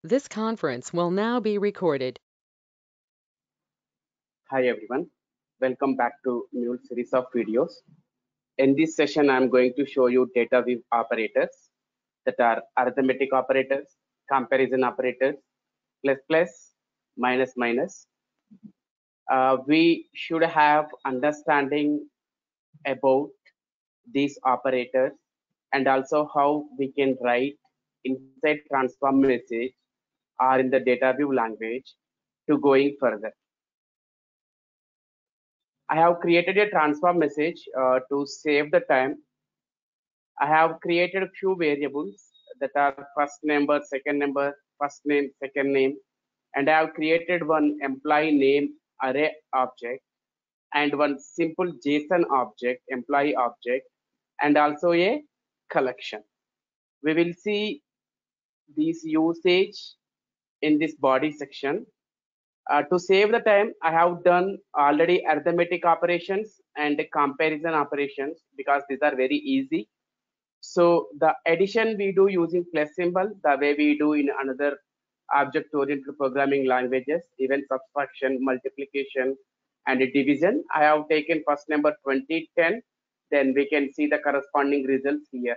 This conference will now be recorded. Hi everyone, welcome back to new series of videos. In this session, I'm going to show you data view operators that are arithmetic operators, comparison operators, plus plus, minus minus. We should have understanding about these operators and also how we can write inside transform message or in the data view language to going further. I have created a transform message to save the time. I have created a few variables that are first number, second number, first name, second name, and I have created one employee name array object and one simple JSON object, employee object, and also a collection. We will see these usage in this body section. To save the time, I have done already arithmetic operations and comparison operations because these are very easy. So the addition we do using plus symbol, the way we do in another object-oriented programming languages, even subtraction, multiplication, and division. I have taken first number 2010, then we can see the corresponding results here.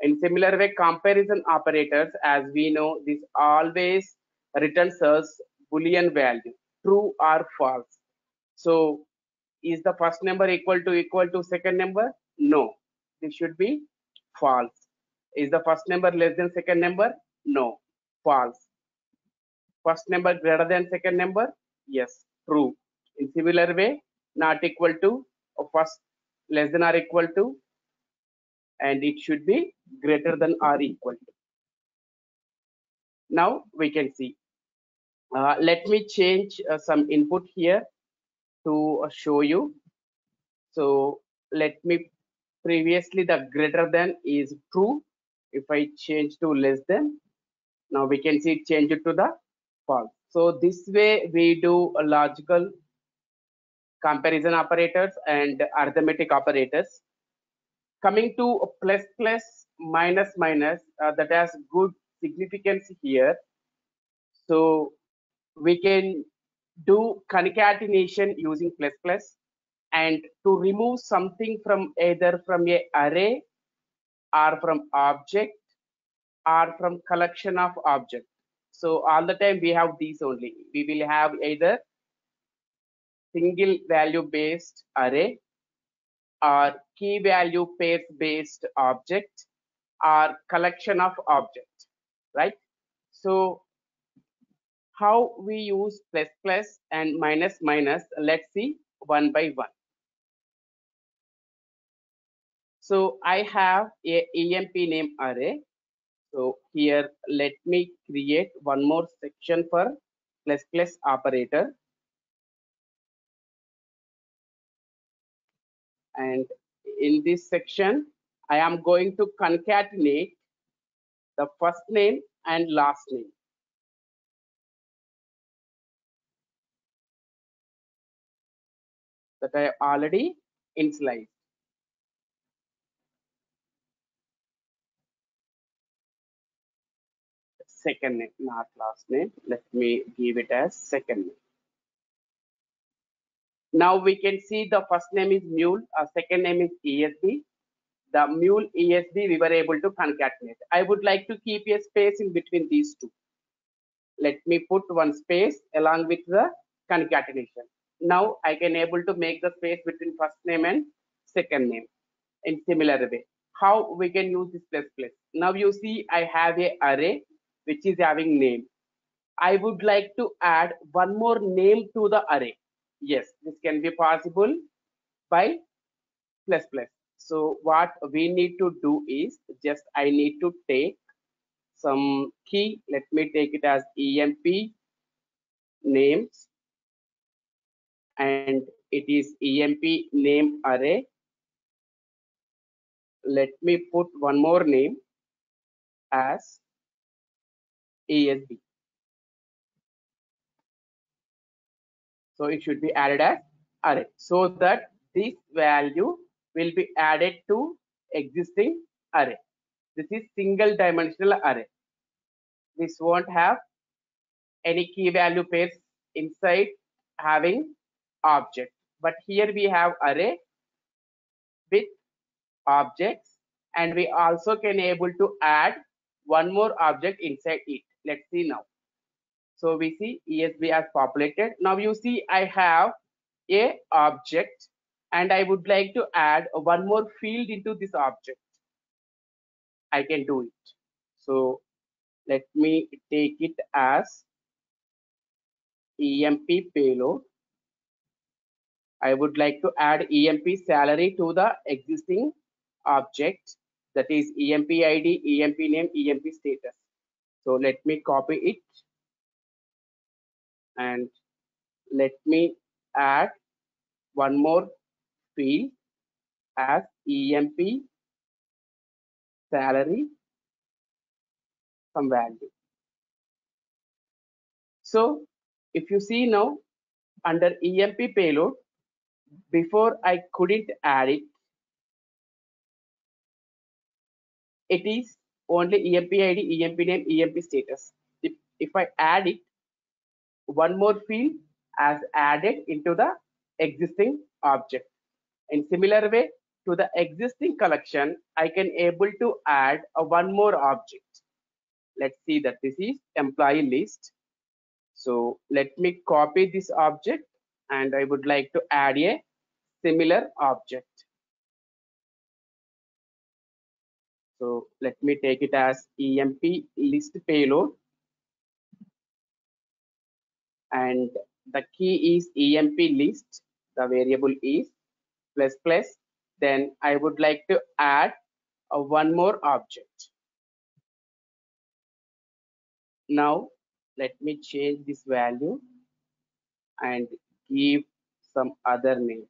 In similar way, comparison operators, as we know, this always returns us Boolean value, true or false. So is the first number equal to second number? No, this should be false. Is the first number less than second number? No, false. First number greater than second number? Yes, true. In similar way, not equal to or first less than or equal to, and it should be greater than or equal to. Now we can see. Let me change some input here to show you. So let me previously the greater than is true. If I change to less than, now we can see it change it to the false. So this way we do a logical comparison operators and arithmetic operators. Coming to plus plus minus minus, that has good significance here. So we can do concatenation using plus plus, and to remove something from either from a array or from object or from collection of object. So all the time we have these only. We will have either single value based array or key value pairs based object or collection of object, right? So how we use plus plus and minus minus, let's see one by one. So I have a emp name array. So here let me create one more section for plus plus operator, and in this section I am going to concatenate the first name and last name. That I already initialized. Second name, not last name. Let me give it as second name. Now we can see the first name is Mule, second name is ESB. The Mule ESB we were able to concatenate. I would like to keep a space in between these two. Let me put one space along with the concatenation. Now I can able to make the space between first name and second name in similar way. How we can use this plus plus? Now you see I have a array which is having name. I would like to add one more name to the array. Yes, this can be possible by plus plus. So what we need to do is just I need to take some key. Let me take it as emp names, and it is emp name array. Let me put one more name as ESB. So it should be added as array so that this value will be added to existing array. This is single dimensional array. this won't have any key value pairs inside having object. But here we have array with objects, and we also can able to add one more object inside it. Let's see now. So we see ESB as populated. Now you see I have a object and I would like to add one more field into this object. I can do it. So let me take it as EMP payload. I would like to add EMP salary to the existing object, that is EMP ID, EMP name, EMP status. So let me copy it and let me add one more field as EMP salary some value. So if you see now under EMP payload, before I couldn't add it, it is only EMP ID, EMP name, EMP status. If I add it, one more field as added into the existing object. In similar way, to the existing collection, I can able to add a one more object. Let's see that this is employee list. So let me copy this object and I would like to add a similar object. So let me take it as EMP list payload, and the key is EMP list. The variable is plus plus. Then I would like to add one more object. Now let me change this value and give some other name.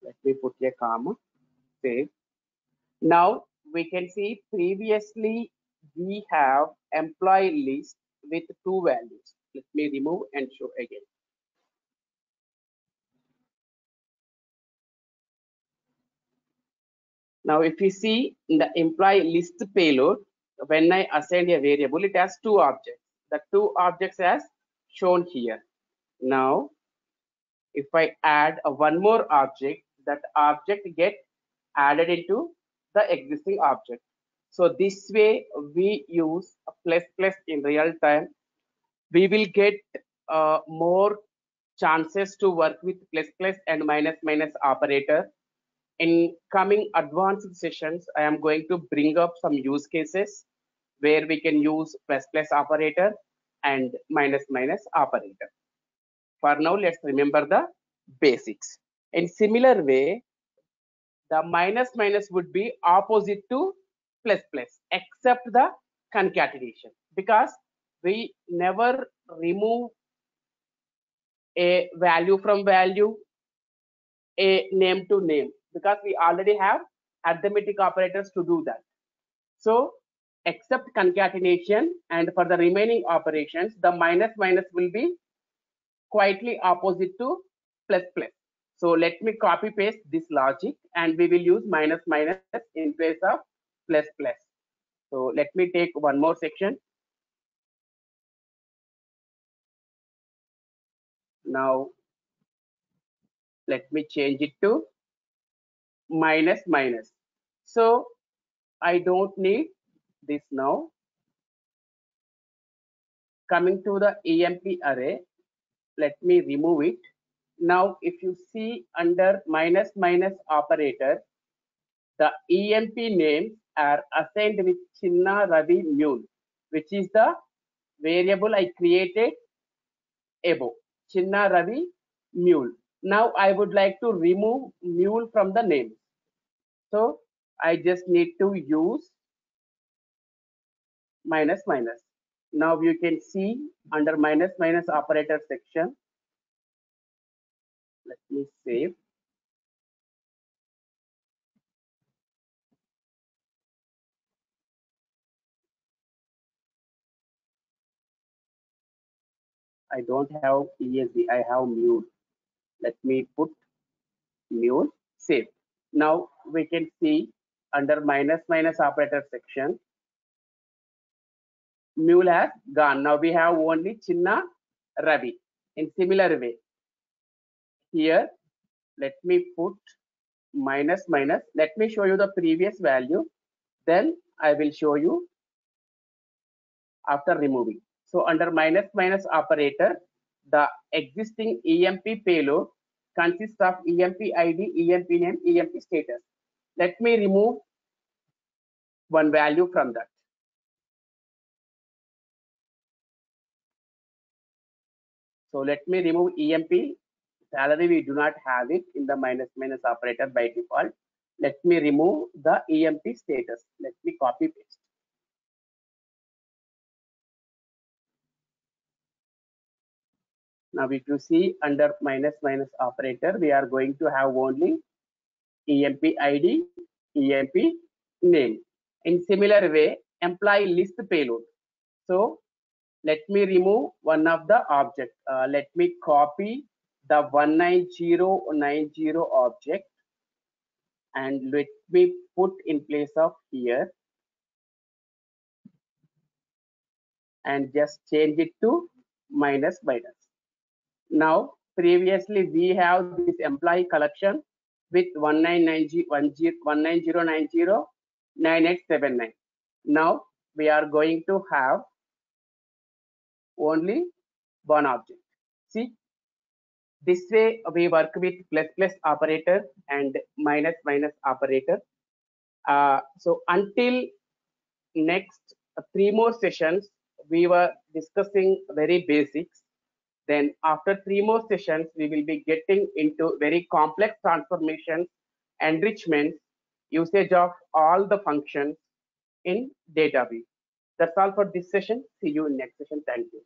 Let me put a comma, save. Now we can see previously we have employee list with two values. Let me remove and show again. Now if you see in the employee list payload, when I assign a variable, it has two objects. The two objects as shown here. Now if I add one more object, that object get added into the existing object. So this way we use a plus plus in real time. We will get more chances to work with plus plus and minus minus operator. In coming advanced sessions, I am going to bring up some use cases where we can use plus plus operator and minus minus operator. For now, let's remember the basics. In similar way, the minus minus would be opposite to plus plus, except the concatenation, because we never remove a value from value, a name to name, because we already have arithmetic operators to do that. So except concatenation, and for the remaining operations, the minus minus will be quietly opposite to plus plus. So let me copy paste this logic and we will use minus minus in place of plus plus. So let me take one more section. Now let me change it to minus minus. So I don't need this now. Coming to the EMP array, let me remove it. Now if you see under minus minus operator, the EMP names are assigned with Chinna Ravi Mule, which is the variable I created above, Chinna Ravi Mule. Now I would like to remove Mule from the name. So I just need to use minus minus. Now you can see under minus minus operator section. Let me save. I don't have ESB, I have Mule. Let me put Mule, save. Now we can see under minus minus operator section, Mule has gone. Now we have only Chinna, Ravi. In similar way, here, let me put minus minus. Let me show you the previous value. Then I will show you after removing. So under minus minus operator, the existing EMP payload consists of EMP ID, EMP name, EMP status. Let me remove one value from that. So let me remove EMP. Salary, we do not have it in the minus minus operator by default. Let me remove the EMP status. Let me copy paste. Now if you see under minus minus operator, we are going to have only EMP ID, EMP name. In similar way, employee list payload. So let me remove one of the object. Let me copy the 19090 object and let me put in place of here and just change it to minus minus. Now previously we have this employee collection with 190909879. Now we are going to have only one object. See, this way we work with plus plus operator and minus minus operator. So until next 3 more sessions, we were discussing very basics. Then after 3 more sessions, we will be getting into very complex transformations, enrichments, usage of all the functions in database. That's all for this session. See you in next session. Thank you.